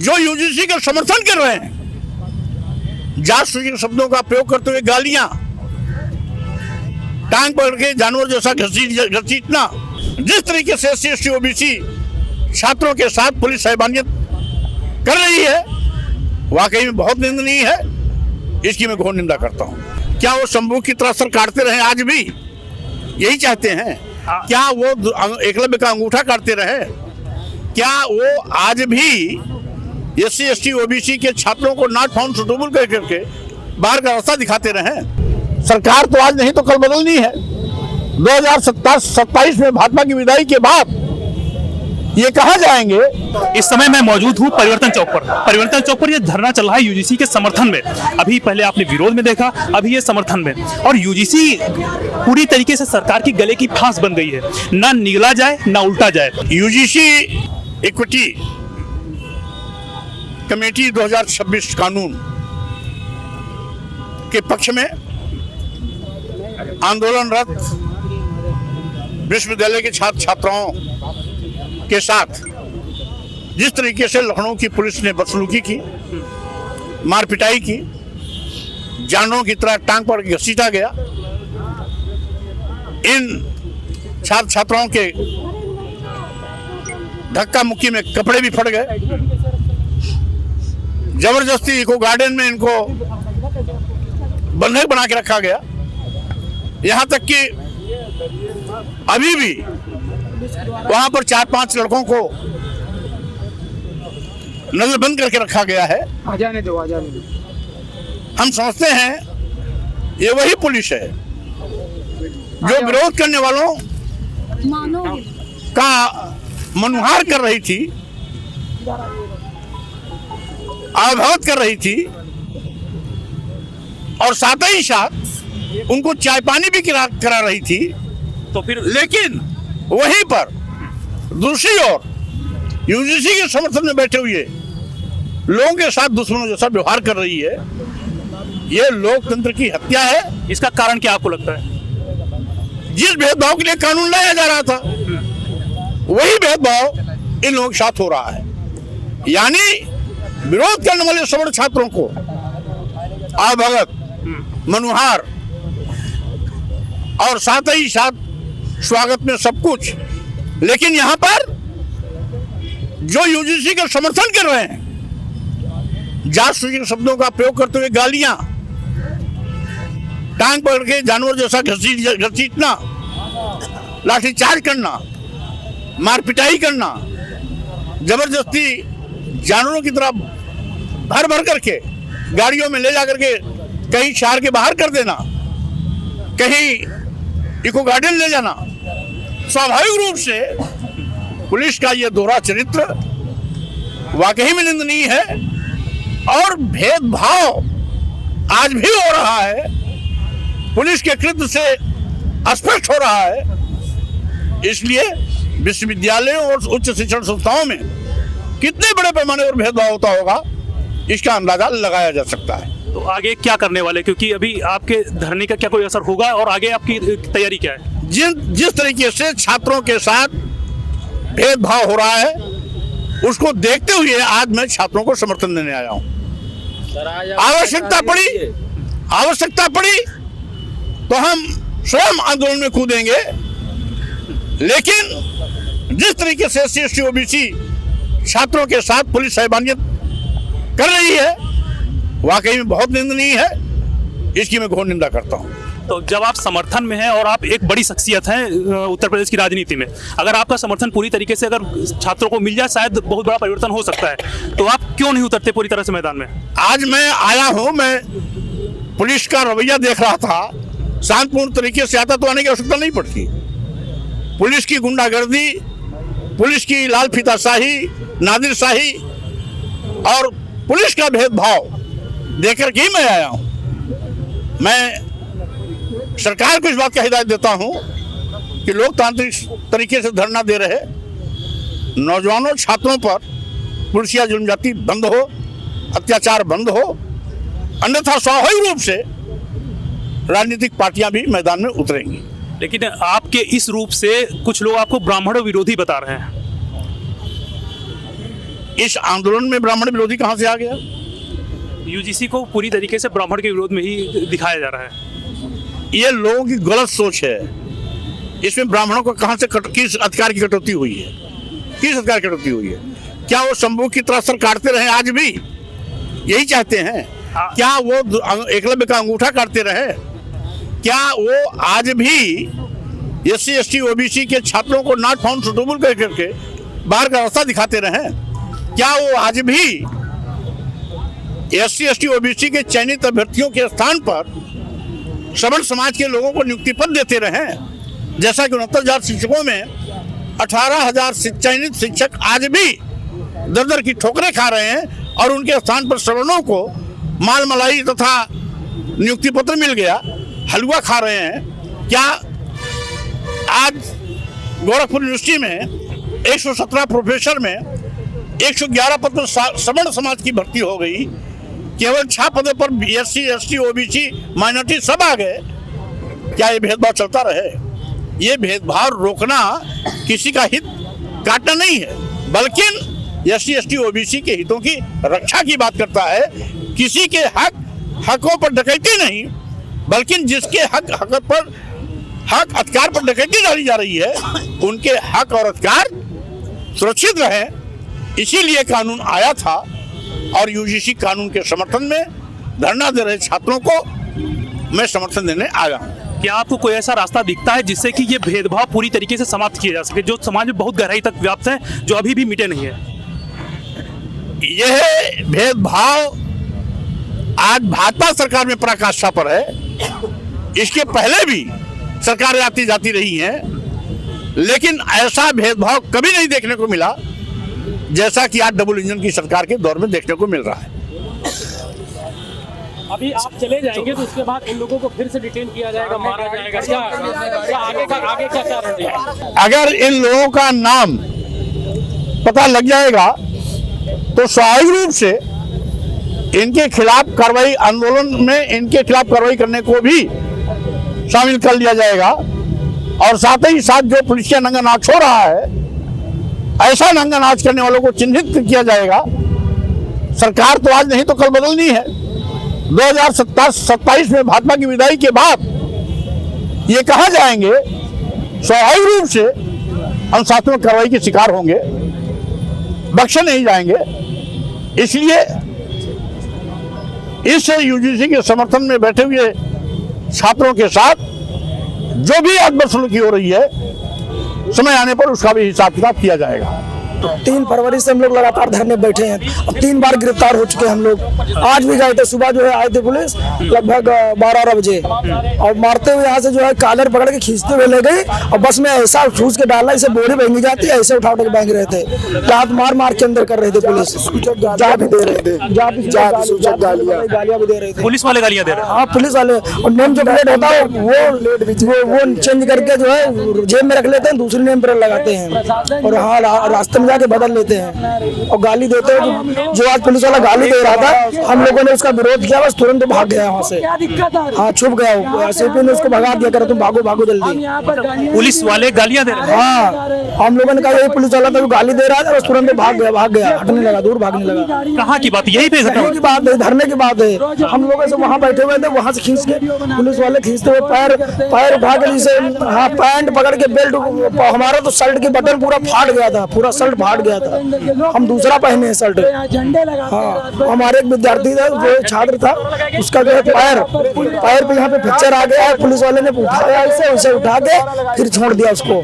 जो यूजीसी का समर्थन कर रहे हैं, जासूसी के शब्दों का प्रयोग करते हुए गालियां, टांग पकड़ के जानवर जैसा घसीटना, जिस तरीके से SC ST OBC छात्रों के साथ पुलिस साहिबानियत कर रही है, वाकई में बहुत निंदनीय है। इसकी मैं घोर निंदा करता हूँ। क्या वो शंभू की तरह सर काटते रहे आज भी? यही चाहते हैं? क्या वो एकलव्य का अंगूठा काटते रहे? क्या वो आज भी SC ST OBC के छात्रों को नॉट फाउंड सुटेबल करके बाहर का रास्ता दिखाते रहे? सरकार तो आज नहीं तो कल बदलनी है। 2027 में भाजपा की विदाई के बाद ये कहाँ जाएंगे? इस समय मैं मौजूद हूँ परिवर्तन चौक पर ये धरना चल रहा है यूजीसी के समर्थन में। अभी पहले आपने विरोध में देखा, अभी ये समर्थन में। और यूजीसी पूरी तरीके से सरकार की गले की फांस बन गई है, ना निगला जाए ना उल्टा जाए। यूजीसी इक्विटी कमेटी 2026 कानून के पक्ष में आंदोलनरत विश्वविद्यालय के छात्र छात्राओं के साथ जिस तरीके से लखनऊ की पुलिस ने बदसलूकी की, मार पिटाई की, जानवरों की तरह टांग पर घसीटा गया, इन छात्र छात्राओं के धक्का मुक्की में कपड़े भी फट गए, जबरदस्ती इको गार्डन में इनको बंधक बना के रखा गया। यहां तक कि अभी भी वहां पर 4-5 लड़कों को नजरबंद करके रखा गया है। आजाने दो। हम समझते हैं ये वही पुलिस है जो विरोध करने वालों का मनुहार कर रही थी, अवगत कर रही थी, और साथ ही साथ उनको चाय पानी भी करा रही थी। तो फिर लेकिन वहीं पर दूसरी ओर यूजीसी के समर्थन में बैठे हुए लोगों के साथ दुश्मनों जैसा व्यवहार कर रही है। ये लोकतंत्र की हत्या है। इसका कारण क्या आपको लगता है? जिस भेदभाव के लिए कानून लाया जा रहा था, वही भेदभाव इन लोगों के साथ हो रहा है। यानी विरोध करने वाले सवर्ण छात्रों को अभगत, मनुहार और साथ ही साथ स्वागत में सब कुछ, लेकिन यहां पर जो यूजीसी का समर्थन कर रहे हैं, जासूसी के शब्दों का प्रयोग करते हुए गालियां, टांग पकड़ के जानवर जैसा घसीटना, लाठीचार्ज करना, मार पिटाई करना, जबरदस्ती जानवरों की तरह भर भर करके गाड़ियों में ले जा करके कहीं शहर के बाहर कर देना, कहीं इको गार्डन ले जाना, स्वाभाविक रूप से पुलिस का यह दोहरा चरित्र वाकई में निंदनीय है। और भेदभाव आज भी हो रहा है, पुलिस के कृत्य से स्पष्ट हो रहा है। इसलिए विश्वविद्यालयों और उच्च शिक्षण संस्थाओं में कितने बड़े पैमाने पर भेदभाव होता होगा, इसका अंदाजा लगाया जा सकता है। तो आगे क्या करने वाले, क्योंकि अभी आपके धरने का क्या कोई असर होगा और आगे आपकी तैयारी क्या है? जिस तरीके से छात्रों के साथ भेदभाव हो रहा है, उसको देखते हुए आज मैं छात्रों को समर्थन देने आया हूं। आवश्यकता पड़ी तो हम स्वयं आंदोलन में कूदेंगे, लेकिन जिस तरीके से SC ST OBC छात्रों के साथ पुलिस साहिबानियत कर रही है, वाकई में बहुत निंदनीय है। इसकी मैं घोर निंदा करता हूं। तो जब आप समर्थन में हैं और आप एक बड़ी शख्सियत हैं उत्तर प्रदेश की राजनीति में, अगर आपका समर्थन पूरी तरीके से अगर छात्रों को मिल जाए, शायद बहुत बड़ा परिवर्तन हो सकता है, तो आप क्यों नहीं उतरते पूरी तरह से मैदान में? आज मैं आया हूं, मैं पुलिस का रवैया देख रहा था, शांतिपूर्ण तरीके से आता तो आने की आवश्यकता नहीं पड़ती। पुलिस की गुंडागर्दी, पुलिस की लाल फीताशाही, नादिरशाही और पुलिस का भेदभाव देकर के ही मैं आया हूं। मैं सरकार को इस बात की हिदायत देता हूं कि लोकतांत्रिक तरीके से धरना दे रहे नौजवानों छात्रों पर पुलिसिया जुल्म जाति बंद हो, अत्याचार बंद हो, अन्यथा स्वाभाविक रूप से राजनीतिक पार्टियां भी मैदान में उतरेंगी। लेकिन आपके इस रूप से कुछ लोग आपको ब्राह्मण विरोधी बता रहे हैं। इस आंदोलन में ब्राह्मण विरोधी कहां से आ गया? यूजीसी को पूरी तरीके से ब्राह्मण के विरोध में ही दिखाया जा रहा है। ये लोगों की गलत सोच है। इसमें ब्राह्मणों को कहां से किस अधिकार की कटौती हुई है? किस अधिकार की कटौती हुई है? क्या वो शंभू की तरह सर काटते रहे आज भी? यही चाहते हैं? क्या वो एकलव्य का अंगूठा काटते रहे? क्या वो आज भी SC ST OBC के छात्रों को नॉट फाउंड सुटेबल कह करके बाहर का रास्ता दिखाते रहे? क्या वो आज भी SC ST OBC के चयनित अभ्यर्थियों के स्थान पर श्रमण समाज के लोगों को नियुक्ति पद देते रहे? जैसा कि 69,000 शिक्षकों में 18,000 चयनित शिक्षक आज भी दर दर की ठोकरें खा रहे हैं और उनके स्थान पर श्रवणों को माल मलाई तथा नियुक्ति पत्र मिल गया, हलवा खा रहे हैं। क्या आज गोरखपुर यूनिवर्सिटी में 117 प्रोफेसर में 111 पद पर श्रमण समाज की भर्ती हो गई, केवल 6 पदों पर SC ST OBC माइनॉरिटी सब आ गए? क्या ये भेदभाव चलता रहे? ये भेदभाव रोकना किसी का हित काटना नहीं है, बल्कि SC ST OBC के हितों की रक्षा की बात करता है। किसी के हकों पर डकैती नहीं, बल्कि जिसके हक अधिकार पर डकैती डाली जा रही है, उनके हक और अधिकार सुरक्षित रहे, इसीलिए कानून आया था। और UGC कानून के समर्थन में धरना दे रहे छात्रों को मैं समर्थन देने आया हूँ। क्या आपको कोई ऐसा रास्ता दिखता है जिससे कि ये भेदभाव पूरी तरीके से समाप्त किया जा सके, जो समाज में बहुत गहराई तक व्याप्त है, जो अभी भी मिटे नहीं है? यह भेदभाव आज भाजपा सरकार में पराकाष्ठा पर है। इसके पहले भी सरकारें आती जाती रही हैं, लेकिन ऐसा भेदभाव कभी नहीं देखने को मिला जैसा कि आज डबल इंजन की सरकार के दौर में देखने को मिल रहा है। अभी आप चले जाएंगे तो उसके बाद इन लोगों को फिर से डिटेन किया जाएगा, मारा जाएगा, क्या आगे का क्या रणनीति? अगर इन लोगों का नाम पता लग जाएगा तो स्वाभाविक रूप से इनके खिलाफ कार्रवाई, आंदोलन में इनके खिलाफ कार्रवाई करने को भी शामिल कर लिया जाएगा। और साथ ही साथ जो पुलिस का नंगा नाच हो रहा है, ऐसा नंगा नाच करने वालों को चिन्हित किया जाएगा। सरकार तो आज नहीं तो कल बदलनी है। 2027 में भाजपा की विदाई के बाद ये कहा जाएंगे, स्वाभाविक रूप से अनुशासनात्मक कार्रवाई के शिकार होंगे, बख्शे नहीं जाएंगे। इसलिए इस UGC के समर्थन में बैठे हुए छात्रों के साथ जो भी बदसलूकी हो रही है, समय आने पर उसका भी हिसाब किताब किया जाएगा। 3 फरवरी से हम लोग लगातार धरने बैठे हैं। अब 3 बार गिरफ्तार हो चुके हैं हम लोग। आज भी गए थे, सुबह जो है आए थे पुलिस लगभग 12 बजे और मारते हुए यहाँ से जो है कॉलर पकड़ के खींचते हुए ले गए और बस में ऐसा ठूस के डाला, इसे बोरी महंगी जाती है, ऐसे उठा के बांध रहे थे। लात मार के अंदर कर रहे थे पुलिस। जा भी दे रहे थे, गालियां भी दे रहे थे। पुलिस वाले गालियां दे रहे हैं? हाँ, पुलिस वाले। और नेम जो प्लेट होता है वो चेंज करके जो है जेब में रख लेते हैं, दूसरी नेम प्लेट लगाते हैं और हाँ रास्ते में जाके बदल लेते हैं और गाली देते हैं। जो आज पुलिस वाला गाली दे रहा था, हम लोगों ने उसका विरोध किया, बस तुरंत भाग गया वहाँ से। हाँ, छुप गया। CP ने उसको भगा दिया, करे तुम भागो भागो जल्दी। पुलिस वाले गालियां दे रहे हैं? हाँ, हम लोगों ने कहा यही पुलिस वाला था, गाली दे रहा था, बस तुरंत भाग गया, हटने लगा, दूर भागने लगा। कहाँ की बात? यही पे की बात है, धरने की बात है। हम लोग ऐसे वहाँ बैठे हुए थे, वहाँ से खींच के पुलिस वाले खींचते हुए पैर उठा के जैसे, हाँ, पैंट पकड़ के बेल्ट, हमारा तो शर्ट की बटन पूरा फाट गया था, पूरा शर्ट फाट गया था। हम दूसरा पहने हैं शर्ट। हाँ, हमारे एक विद्यार्थी था, जो छात्र था, उसका जो है पैर पे यहाँ पे फ्रैक्चर आ गया है। पुलिस वाले ने उठाया, ऐसे उठा के फिर छोड़ दिया उसको।